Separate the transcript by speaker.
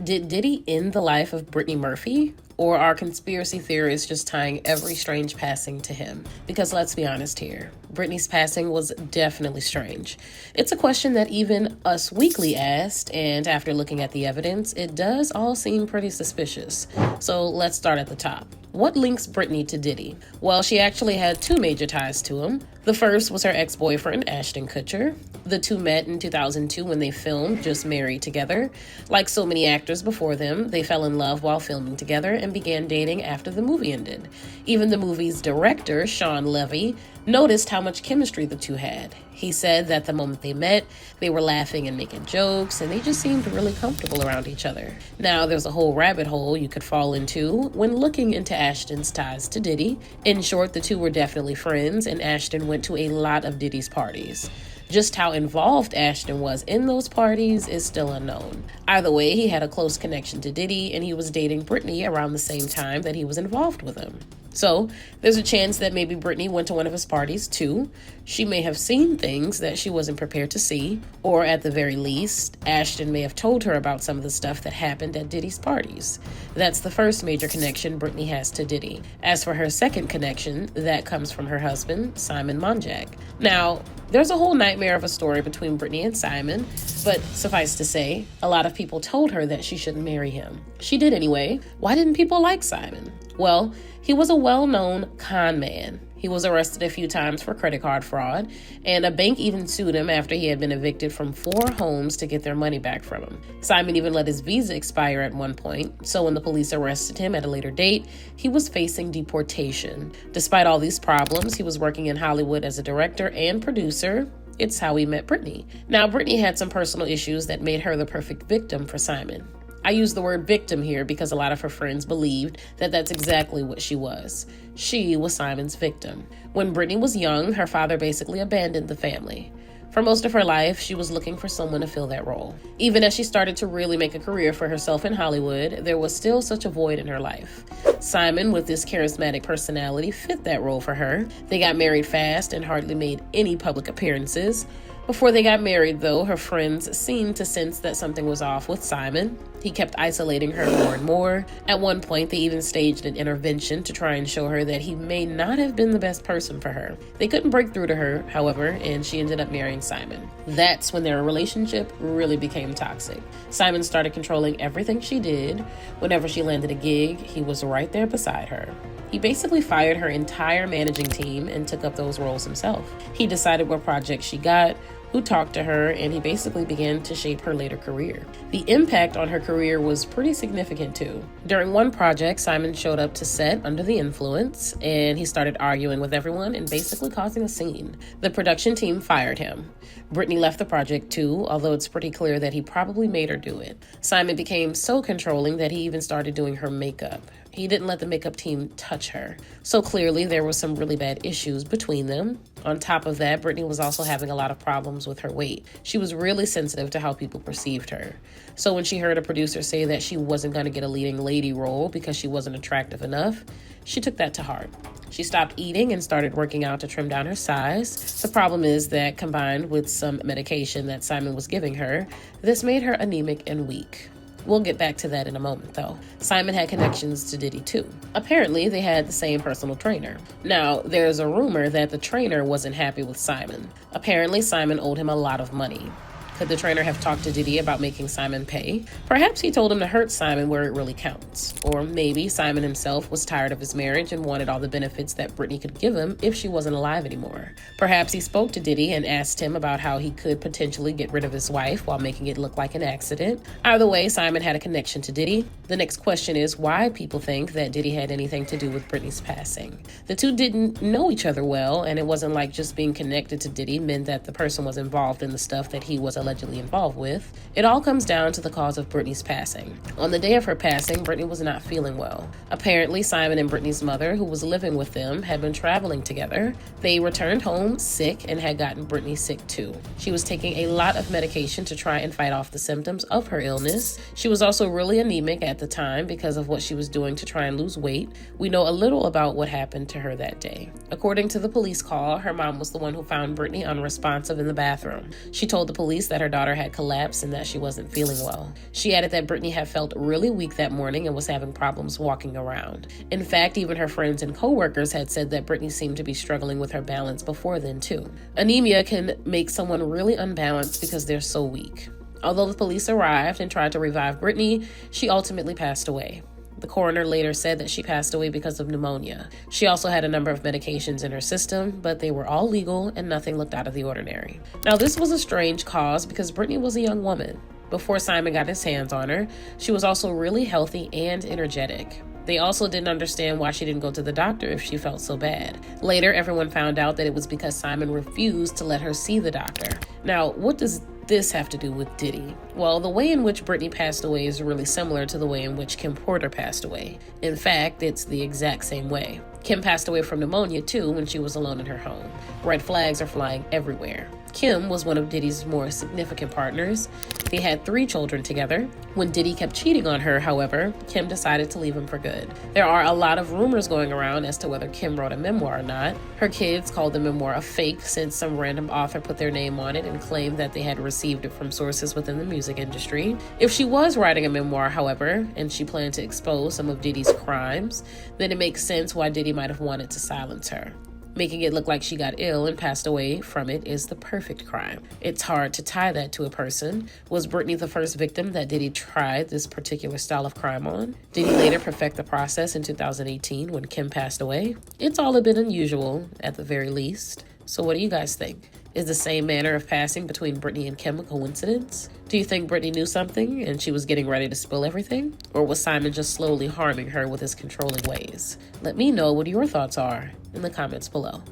Speaker 1: Did Diddy end the life of Brittany Murphy? Or are conspiracy theorists just tying every strange passing to him? Because let's be honest here, Brittany's passing was definitely strange. It's a question that even Us Weekly asked, and after looking at the evidence, it does all seem pretty suspicious. So let's start at the top. What links Brittany to Diddy? Well, she actually had two major ties to him. The first was her ex-boyfriend, Ashton Kutcher. The two met in 2002 when they filmed Just Married Together. Like so many actors before them, they fell in love while filming together and began dating after the movie ended. Even the movie's director, Sean Levy, noticed how much chemistry the two had. He said that the moment they met, they were laughing and making jokes, and they just seemed really comfortable around each other. Now, there's a whole rabbit hole you could fall into when looking into Ashton's ties to Diddy. In short, the two were definitely friends, and Ashton went to a lot of Diddy's parties. Just how involved Ashton was in those parties is still unknown. Either way, he had a close connection to Diddy, and he was dating Brittany around the same time that he was involved with him. So, there's a chance that maybe Brittany went to one of his parties too. She may have seen things that she wasn't prepared to see, or at the very least, Ashton may have told her about some of the stuff that happened at Diddy's parties. That's the first major connection Brittany has to Diddy. As for her second connection, that comes from her husband, Simon Monjack. Now, there's a whole nightmare of a story between Brittany and Simon, but suffice to say, a lot of people told her that she shouldn't marry him. She did anyway. Why didn't people like Simon? Well, he was a well-known con man. He was arrested a few times for credit card fraud, and a bank even sued him after he had been evicted from 4 homes to get their money back from him. Simon even let his visa expire at one point, so when the police arrested him at a later date, he was facing deportation. Despite all these problems, he was working in Hollywood as a director and producer. It's how he met Brittany. Now, Brittany had some personal issues that made her the perfect victim for Simon. I use the word victim here because a lot of her friends believed that that's exactly what she was. She was Simon's victim. When Brittany was young, her father basically abandoned the family. For most of her life, she was looking for someone to fill that role. Even as she started to really make a career for herself in Hollywood, there was still such a void in her life. Simon, with his charismatic personality, fit that role for her. They got married fast and hardly made any public appearances. Before they got married, though, her friends seemed to sense that something was off with Simon. He kept isolating her more and more. At one point, they even staged an intervention to try and show her that he may not have been the best person for her. They couldn't break through to her, however, and she ended up marrying Simon. That's when their relationship really became toxic. Simon started controlling everything she did. Whenever she landed a gig, he was right there beside her. He basically fired her entire managing team and took up those roles himself. He decided what projects she got, who talked to her, and he basically began to shape her later career. The impact on her career was pretty significant too. During one project, Simon showed up to set under the influence, and he started arguing with everyone and basically causing a scene. The production team fired him. Brittany left the project too, although it's pretty clear that he probably made her do it. Simon became so controlling that he even started doing her makeup. He didn't let the makeup team touch her. So clearly there were some really bad issues between them. On top of that, Brittany was also having a lot of problems with her weight. She was really sensitive to how people perceived her. So when she heard a producer say that she wasn't going to get a leading lady role because she wasn't attractive enough, she took that to heart. She stopped eating and started working out to trim down her size. The problem is that combined with some medication that Simon was giving her, this made her anemic and weak. We'll get back to that in a moment, though. Simon had connections to Diddy, too. Apparently, they had the same personal trainer. Now, there's a rumor that the trainer wasn't happy with Simon. Apparently, Simon owed him a lot of money. Could the trainer have talked to Diddy about making Simon pay? Perhaps he told him to hurt Simon where it really counts. Or maybe Simon himself was tired of his marriage and wanted all the benefits that Brittany could give him if she wasn't alive anymore. Perhaps he spoke to Diddy and asked him about how he could potentially get rid of his wife while making it look like an accident. Either way, Simon had a connection to Diddy. The next question is why people think that Diddy had anything to do with Brittany's passing. The two didn't know each other well, and it wasn't like just being connected to Diddy meant that the person was involved in the stuff that he was allegedly involved with. It all comes down to the cause of Brittany's passing. On the day of her passing, Brittany was not feeling well. Apparently, Simon and Brittany's mother, who was living with them, had been traveling together. They returned home sick and had gotten Brittany sick too. She was taking a lot of medication to try and fight off the symptoms of her illness. She was also really anemic at the time because of what she was doing to try and lose weight. We know a little about what happened to her that day. According to the police call, her mom was the one who found Brittany unresponsive in the bathroom. She told the police that that her daughter had collapsed and that she wasn't feeling well. She added that Brittany had felt really weak that morning and was having problems walking around. In fact, even her friends and co-workers had said that Brittany seemed to be struggling with her balance before then too. Anemia can make someone really unbalanced because they're so weak. Although the police arrived and tried to revive Brittany, she ultimately passed away. The coroner later said that she passed away because of pneumonia. She also had a number of medications in her system, but they were all legal and nothing looked out of the ordinary. Now, this was a strange cause because Brittany was a young woman. Before Simon got his hands on her, she was also really healthy and energetic. They also didn't understand why she didn't go to the doctor if she felt so bad. Later, everyone found out that it was because Simon refused to let her see the doctor. Now, what does this have to do with Diddy? Well, the way in which Brittany passed away is really similar to the way in which Kim Porter passed away. In fact, it's the exact same way. Kim passed away from pneumonia too when she was alone in her home. Red flags are flying everywhere. Kim was one of Diddy's more significant partners. They had 3 children together. When Diddy kept cheating on her, however, Kim decided to leave him for good. There are a lot of rumors going around as to whether Kim wrote a memoir or not. Her kids called the memoir a fake since some random author put their name on it and claimed that they had received it from sources within the music industry. If she was writing a memoir, however, and she planned to expose some of Diddy's crimes, then it makes sense why Diddy might have wanted to silence her. Making it look like she got ill and passed away from it is the perfect crime. It's hard to tie that to a person. Was Brittany the first victim that Diddy tried this particular style of crime on? Did he later perfect the process in 2018 when Kim passed away? It's all a bit unusual, at the very least. So what do you guys think? Is the same manner of passing between Brittany and Kim a coincidence? Do you think Brittany knew something and she was getting ready to spill everything? Or was Simon just slowly harming her with his controlling ways? Let me know what your thoughts are in the comments below.